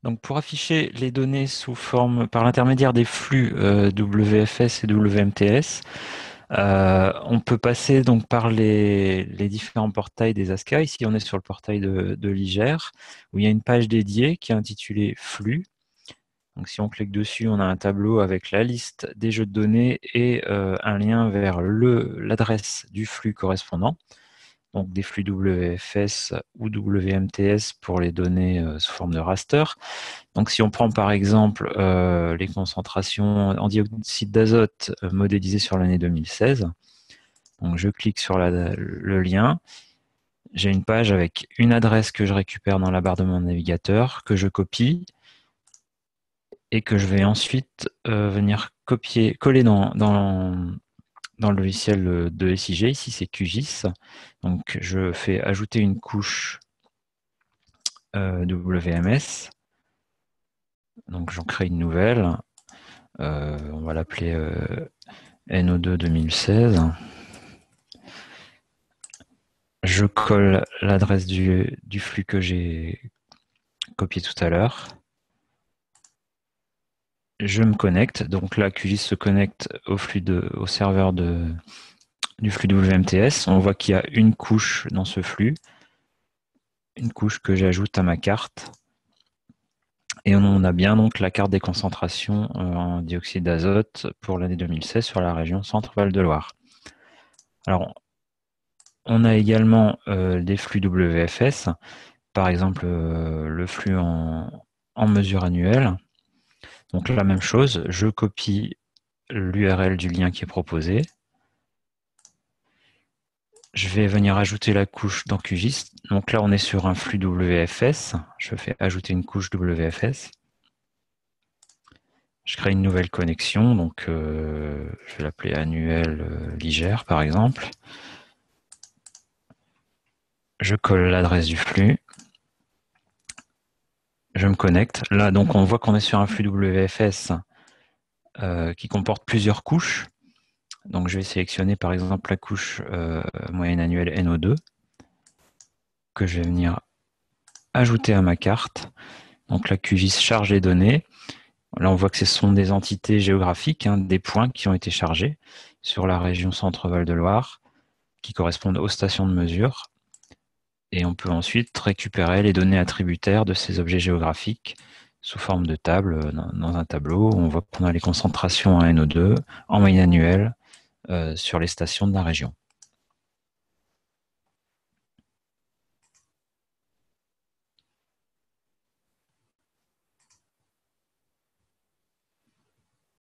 Donc pour afficher les données sous forme par l'intermédiaire des flux WFS et WMTS, on peut passer donc par les différents portails des ASCII. Ici, on est sur le portail de l'IGER, où il y a une page dédiée qui est intitulée Flux. Donc si on clique dessus, on a un tableau avec la liste des jeux de données et un lien vers l'adresse du flux correspondant. Donc des flux WFS ou WMTS pour les données sous forme de raster. Donc si on prend par exemple les concentrations en dioxyde d'azote modélisées sur l'année 2016, donc je clique sur le lien, j'ai une page avec une adresse que je récupère dans la barre de mon navigateur, que je copie et que je vais ensuite venir coller dans le logiciel de SIG. Ici c'est QGIS. Donc je fais ajouter une couche WMS. Donc j'en crée une nouvelle. On va l'appeler NO2 2016. Je colle l'adresse du flux que j'ai copié tout à l'heure. Je me connecte. Donc là, QGIS se connecte au serveur du flux WMTS. On voit qu'il y a une couche dans ce flux, une couche que j'ajoute à ma carte. Et on a bien donc la carte des concentrations en dioxyde d'azote pour l'année 2016 sur la région Centre-Val de Loire. Alors, on a également des flux WFS, par exemple le flux en mesure annuelle. Donc la même chose, je copie l'URL du lien qui est proposé. Je vais venir ajouter la couche dans QGIS. Donc là, on est sur un flux WFS. Je fais ajouter une couche WFS. Je crée une nouvelle connexion. Donc je vais l'appeler annuel l'IGER, par exemple. Je colle l'adresse du flux. Je me connecte. Là, donc, on voit qu'on est sur un flux WFS qui comporte plusieurs couches. Donc, je vais sélectionner, par exemple, la couche moyenne annuelle NO2 que je vais venir ajouter à ma carte. Donc, la QGIS charge les données. Là, on voit que ce sont des entités géographiques, des points qui ont été chargés sur la région Centre-Val de Loire, qui correspondent aux stations de mesure. Et on peut ensuite récupérer les données attributaires de ces objets géographiques sous forme de table dans un tableau. On voit qu'on a les concentrations en NO2 en moyenne annuelle sur les stations de la région.